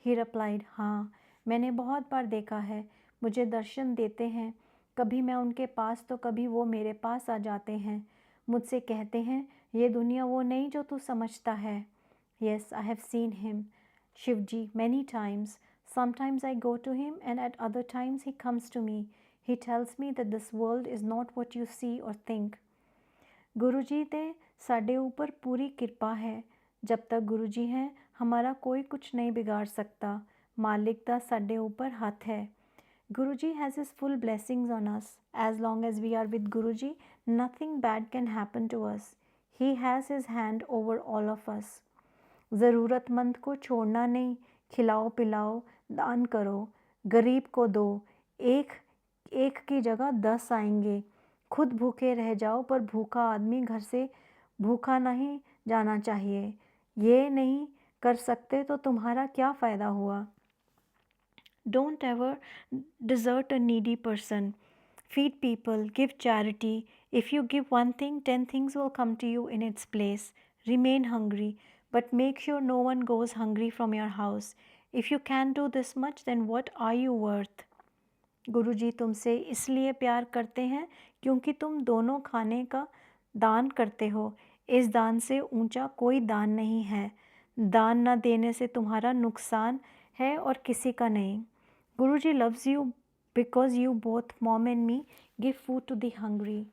He replied, हाँ, मैंने बहुत बार देखा है। मुझे दर्शन देते हैं। कभी मैं उनके पास तो कभी वो मेरे पास आ जाते हैं। मुझसे कहते हैं, ये दुनिया वो नहीं जो तू समझता है। Yes, I have seen him, Shivji, many times. Sometimes I go to him and at other times he comes to me. He tells me that this world is not what you see or think. गुरुजी ते साढ़े ऊपर पूरी कृपा है। जब तक गुरुजी हैं हमारा कोई कुछ नहीं बिगाड़ सकता। मालिक दा साढ़े ऊपर हाथ है। Guruji has his full blessings on us. As long as we are with Guruji, nothing bad can happen to us. He has his hand over all of us. ज़रूरतमंद को छोड़ना नहीं, खिलाओ पिलाओ, दान करो, गरीब को दो, एक की जगह 10 आएंगे। खुद भूखे रह जाओ पर भूखा आदमी घर से भूखा नहीं जाना चाहिए। ये नहीं कर सकते तो तुम्हारा क्या फ़ायदा हुआ। Don't ever desert a needy person. Feed people, give charity. If you give one thing, 10 things will come to you in its place. Remain hungry, but make sure no one goes hungry from your house. If you can't do this much, then what are you worth? गुरुजी तुमसे इसलिए प्यार करते हैं क्योंकि तुम दोनों खाने का दान करते हो। इस दान से ऊंचा कोई दान नहीं है। दान न देने से तुम्हारा नुकसान है और किसी का नहीं. Guruji loves you because you both, mom and me, give food to the hungry.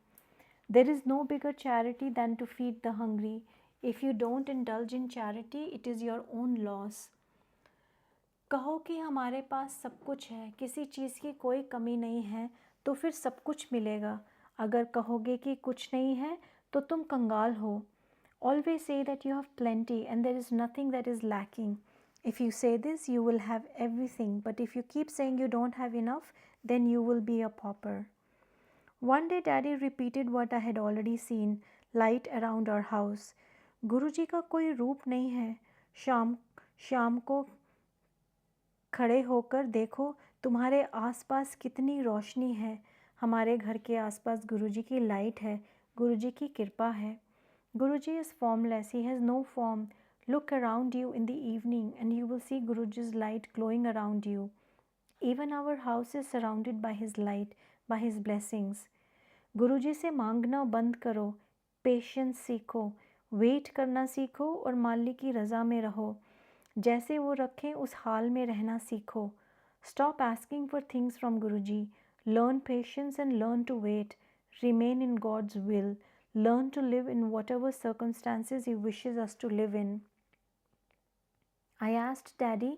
There is no bigger charity than to feed the hungry. If you don't indulge in charity, it is your own loss. कहो कि हमारे पास सब कुछ है, किसी चीज़ की कोई कमी नहीं है, तो फिर सब कुछ मिलेगा. अगर कहोगे कि कुछ नहीं है, तो तुम कंगाल हो. Always say that you have plenty and there is nothing that is lacking. If you say this, you will have everything. But if you keep saying you don't have enough, then you will be a pauper. One day, Daddy repeated what I had already seen, light around our house. गुरुजी का कोई रूप नहीं है. शाम को खड़े होकर देखो तुम्हारे आसपास कितनी रोशनी है. हमारे घर के आसपास गुरुजी की लाइट है, गुरुजी की कृपा है. Guruji is formless, he has no form. Look around you in the evening and you will see Guruji's light glowing around you. Even our house is surrounded by his light, by his blessings. गुरुजी से मांगना बंद करो, patience सीखो, wait करना सीखो और मालिक की रज़ा में रहो. जैसे वो रखें उस हाल में रहना सीखो. Stop asking for things from Guruji. Learn patience and learn to wait. Remain in God's will. Learn to live in whatever circumstances He wishes us to live in. I asked Daddy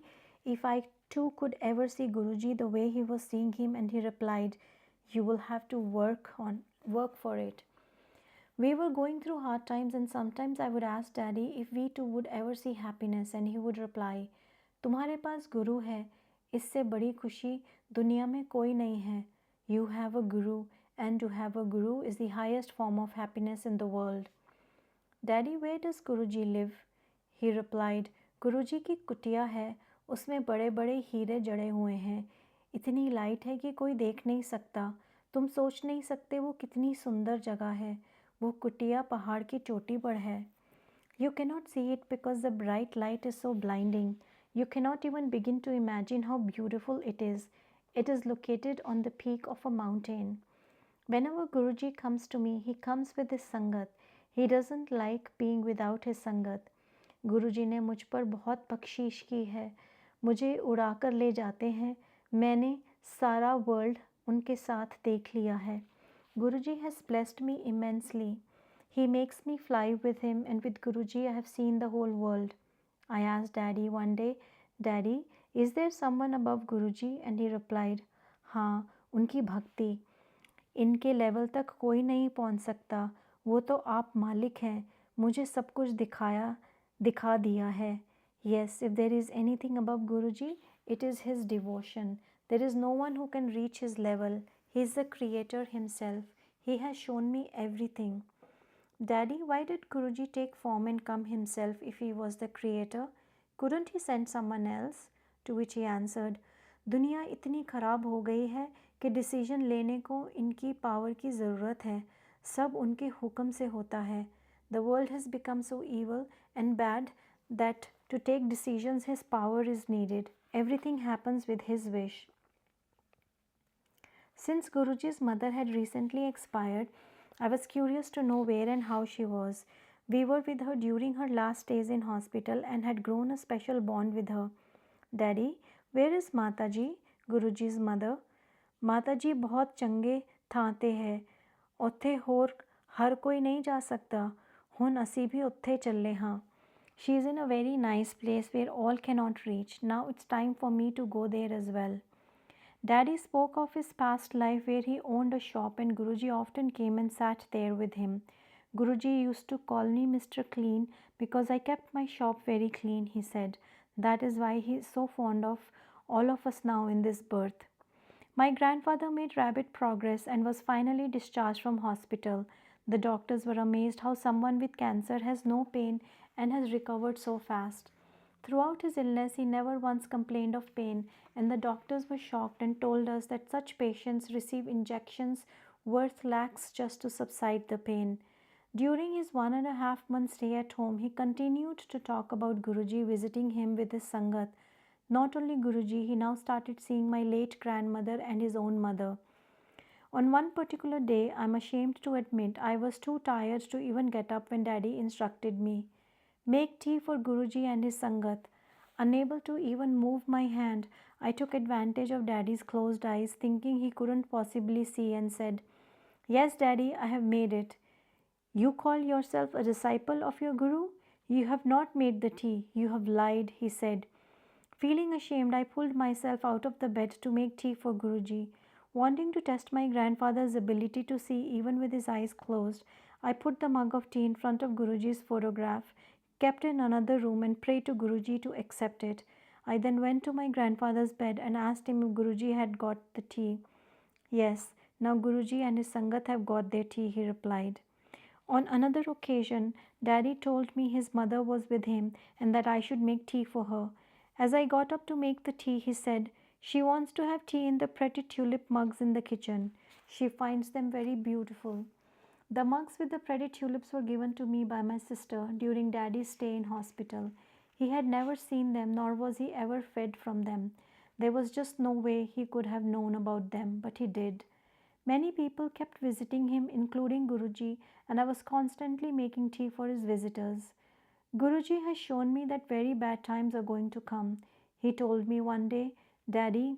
if I too could ever see Guruji the way he was seeing him, and he replied, "You will have to work for it." We were going through hard times, and sometimes I would ask Daddy if we too would ever see happiness, and he would reply, "तुम्हारे पास गुरु है, इससे बड़ी खुशी दुनिया में कोई नहीं है. You have a guru. And to have a guru is the highest form of happiness in the world." Daddy, where does Guruji live? He replied, Guruji की कुटिया है, उसमें बड़े बड़े हीरे जड़े हुए हैं. इतनी लाइट है कि कोई देख नहीं सकता. तुम सोच नहीं सकते वो कितनी सुंदर जगह है. वो कुटिया पहाड़ की चोटी पर है. You cannot see it because the bright light is so blinding. You cannot even begin to imagine how beautiful it is. It is located on the peak of a mountain. Whenever Guruji comes to me, he comes with his Sangat. He doesn't like being without his Sangat. गुरुजी ने मुझ पर बहुत बख्शीश की है. मुझे उड़ाकर ले जाते हैं. मैंने सारा वर्ल्ड उनके साथ देख लिया है. Guruji has blessed me immensely. He makes me fly with him, and with Guruji I have seen the whole world. I asked Daddy one day, Daddy, is there someone above Guruji? And he replied, हाँ, उनकी भक्ति. इनके level तक कोई नहीं पहुंच सकता. वो तो आप मालिक हैं. मुझे सब कुछ दिखा दिया है. Yes, if there is anything above Guruji, it is his devotion. There is no one who can reach his level. He is the creator himself. He has shown me everything. Daddy, why did Guruji take form and come himself if he was the creator? Couldn't he send someone else? To which he answered, दुनिया इतनी ख़राब हो गई है कि decision लेने को इनकी पावर की ज़रूरत है. सब उनके हुक्म से होता है. The world has become so evil and bad that to take decisions his power is needed. Everything happens with his wish. Since Guruji's mother had recently expired, I was curious to know where and how she was. We were with her during her last days in hospital and had grown a special bond with her. Daddy, where is Mataji, Guruji's mother? माता जी बहुत चंगे थांते है. ਉੱਥੇ ਹੋਰ ਹਰ ਕੋਈ ਨਹੀਂ ਜਾ ਸਕਦਾ. ਹੁਣ ਅਸੀਂ ਵੀ ਉੱਥੇ ਚੱਲੇ ਹਾਂ. She is in a very nice place where all cannot reach. Now it's time for me to go there as well. Daddy spoke of his past life where he owned a shop and Guruji often came and sat there with him. Guruji used to call me Mr. Clean because I kept my shop very clean, he said. That is why he is so fond of all of us now in this birth. My grandfather made rapid progress and was finally discharged from hospital. The doctors were amazed how someone with cancer has no pain and has recovered so fast. Throughout his illness, he never once complained of pain, and the doctors were shocked and told us that such patients receive injections worth lakhs just to subside the pain. During his 1.5-month stay at home, he continued to talk about Guruji visiting him with his Sangat. Not only Guruji, he now started seeing my late grandmother and his own mother. On one particular day, I'm ashamed to admit, I was too tired to even get up when Daddy instructed me. Make tea for Guruji and his Sangat. Unable to even move my hand, I took advantage of Daddy's closed eyes, thinking he couldn't possibly see, and said, Yes, Daddy, I have made it. You call yourself a disciple of your Guru? You have not made the tea. You have lied, he said. Feeling ashamed, I pulled myself out of the bed to make tea for Guruji. Wanting to test my grandfather's ability to see even with his eyes closed, I put the mug of tea in front of Guruji's photograph, kept in another room, and prayed to Guruji to accept it. I then went to my grandfather's bed and asked him if Guruji had got the tea. Yes, now Guruji and his Sangat have got their tea, he replied. On another occasion, Daddy told me his mother was with him and that I should make tea for her. As I got up to make the tea, he said, She wants to have tea in the pretty tulip mugs in the kitchen. She finds them very beautiful. The mugs with the pretty tulips were given to me by my sister during Daddy's stay in hospital. He had never seen them, nor was he ever fed from them. There was just no way he could have known about them, but he did. Many people kept visiting him, including Guruji, and I was constantly making tea for his visitors. Guruji has shown me that very bad times are going to come. He told me one day, Daddy,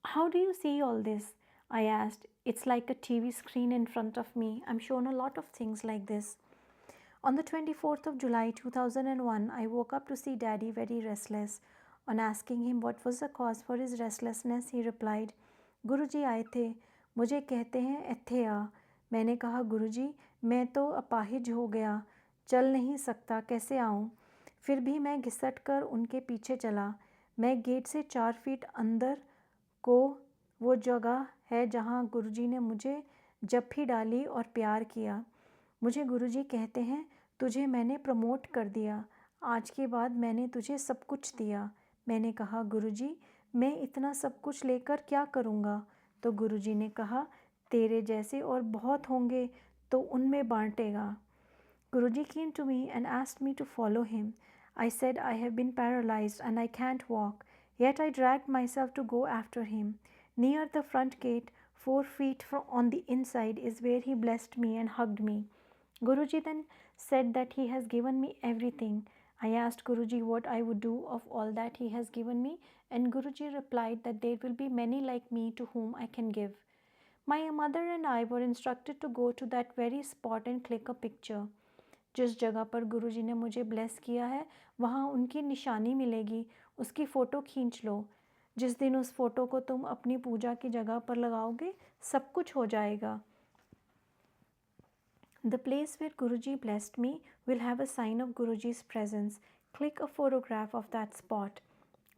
how do you see all this? I asked. It's like a TV screen in front of me. I'm shown a lot of things like this. On the 24th of July 2001, I woke up to see Daddy very restless. On asking him what was the cause for his restlessness, he replied, गुरुजी आए थे, मुझे कहते हैं इत्थे आ. मैंने कहा गुरुजी मैं तो अपाहिज हो गया, चल नहीं सकता, कैसे आऊँ? फिर भी मैं घिसट कर उनके पीछे चला. मैं गेट से 4 फीट अंदर को वो जगह है जहाँ गुरुजी ने मुझे जप्फी डाली और प्यार किया. मुझे गुरुजी कहते हैं तुझे मैंने प्रमोट कर दिया, आज के बाद मैंने तुझे सब कुछ दिया. मैंने कहा गुरुजी मैं इतना सब कुछ लेकर क्या करूँगा? तो गुरुजी ने कहा तेरे जैसे और बहुत होंगे तो उनमें बांटेगा. Guruji came to me and asked me to follow him. I said I have been paralyzed and I can't walk, yet I dragged myself to go after him. Near the front gate, 4 feet from on the inside, is where he blessed me and hugged me. Guruji then said that he has given me everything. I asked Guruji what I would do of all that he has given me, and Guruji replied that there will be many like me to whom I can give. My mother and I were instructed to go to that very spot and click a picture. जिस जगह पर गुरुजी ने मुझे bless किया है वहाँ उनकी निशानी मिलेगी, उसकी फ़ोटो खींच लो. जिस दिन उस फ़ोटो को तुम अपनी पूजा की जगह पर लगाओगे सब कुछ हो जाएगा. The place where Guruji blessed me will have a sign of Guruji's presence. Click a photograph of that spot.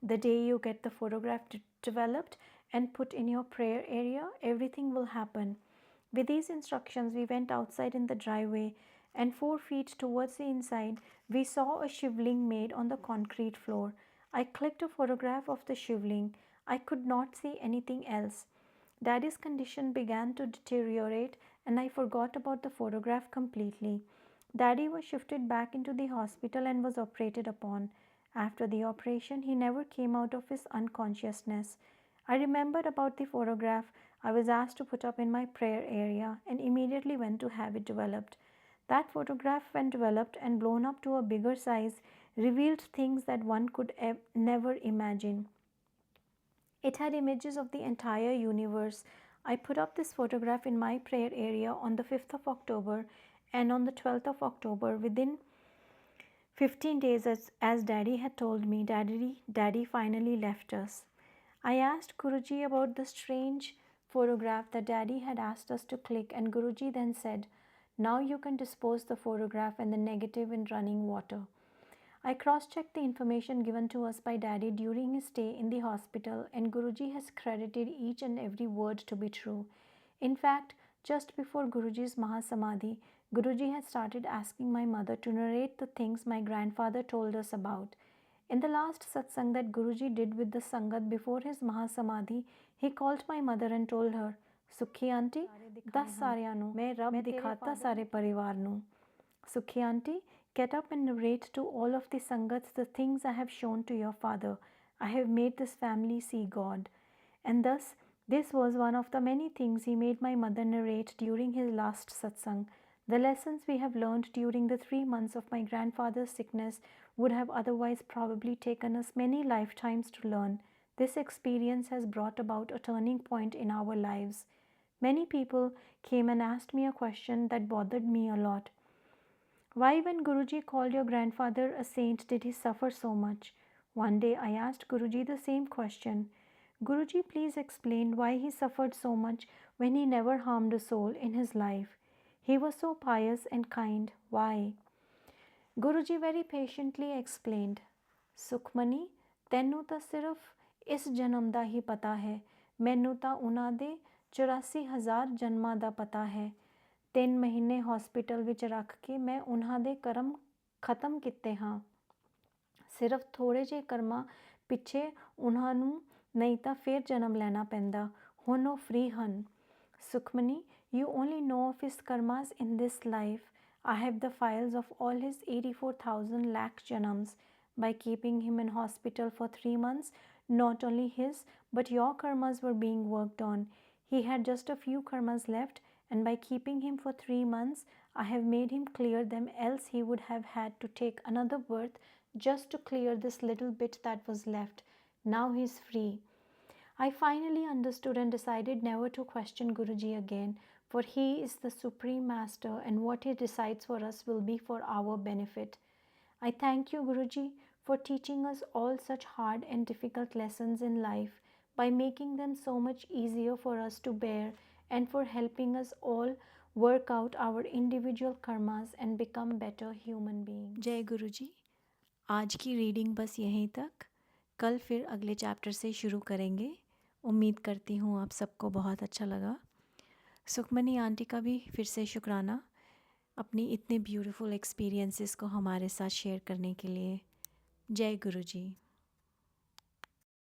The day you get the photograph developed and put in your prayer area, everything will happen. With these instructions, we went outside in the driveway, and 4 feet towards the inside, we saw a shivling made on the concrete floor. I clicked a photograph of the shivling. I could not see anything else. Daddy's condition began to deteriorate, and I forgot about the photograph completely. Daddy was shifted back into the hospital and was operated upon. After the operation, he never came out of his unconsciousness. I remembered about the photograph I was asked to put up in my prayer area and immediately went to have it developed. That photograph, when developed and blown up to a bigger size, revealed things that one could never imagine. It had images of the entire universe. I put up this photograph in my prayer area on the 5th of October, and on the 12th of October, within 15 days, as Daddy had told me, Daddy finally left us. I asked Guruji about the strange photograph that Daddy had asked us to click, and Guruji then said, now you can dispose the photograph and the negative in running water. I cross-checked the information given to us by Daddy during his stay in the hospital, and Guruji has credited each and every word to be true. In fact, just before Guruji's Mahasamadhi, Guruji had started asking my mother to narrate the things my grandfather told us about. In the last satsang that Guruji did with the Sangat before his Mahasamadhi, he called my mother and told her, सुखी aunty 10 सारियां नू मैं रब दिखाता सारे परिवार नू. Sukhi auntie, get up and narrate to all of the Sangats the things I have shown to your father. I have made this family see God. And thus, this was one of the many things he made my mother narrate during his last satsang. The lessons we have learned during the 3 months of my grandfather's sickness would have otherwise probably taken us many lifetimes to learn. This experience has brought about a turning point in our lives. Many people came and asked me a question that bothered me a lot. Why, when Guruji called your grandfather a saint, did he suffer so much? One day I asked Guruji the same question. Guruji, please explain why he suffered so much when he never harmed a soul in his life. He was so pious and kind. Why? Guruji very patiently explained, Sukhmani, ਤੈਨੂੰ ਤਾਂ ਸਿਰਫ ਇਸ ਜਨਮ ਦਾ ਹੀ ਪਤਾ ਹੈ, ਮੈਨੂੰ ਤਾਂ ਉਹਨਾਂ ਦੇ 84,000 ਜਨਮਾਂ ਦਾ ਪਤਾ ਹੈ। 3 ਮਹੀਨੇ ਹਸਪੀਟਲ ਵਿੱਚ ਰੱਖ ਕੇ ਮੈਂ ਉਹਨਾਂ ਦੇ ਕਰਮ ਖਤਮ ਕੀਤੇ ਹਾਂ। ਸਿਰਫ ਥੋੜ੍ਹੇ ਜਿਹੇ ਕਰਮਾਂ ਪਿੱਛੇ ਉਹਨਾਂ ਨੂੰ ਨਹੀਂ ਤਾਂ ਫਿਰ ਜਨਮ ਲੈਣਾ ਪੈਂਦਾ। ਹੁਣ ਉਹ ਫ੍ਰੀ ਹਨ। Sukhmani, you only know of his karmas in this life. I have the files of all his 84,000 lakh janams. By keeping him in hospital for 3 months, not only his but your karmas were being worked on. He had just a few karmas left, and by keeping him for 3 months, I have made him clear them, else he would have had to take another birth just to clear this little bit that was left. Now he is free. I finally understood and decided never to question Guruji again, for he is the supreme master and what he decides for us will be for our benefit. I thank you, Guruji, for teaching us all such hard and difficult lessons in life by making them so much easier for us to bear, and for helping us all work out our individual karmas and become better human beings. जय गुरुजी। आज की reading बस यहीं तक। कल फिर अगले chapter से शुरू करेंगे। उम्मीद करती हूँ आप सबको बहुत अच्छा लगा। सुखमनी आंटी का भी फिर से शुक्राना अपनी इतने ब्यूटीफुल एक्सपीरियंसेस को हमारे साथ शेयर करने के लिए। जय गुरुजी।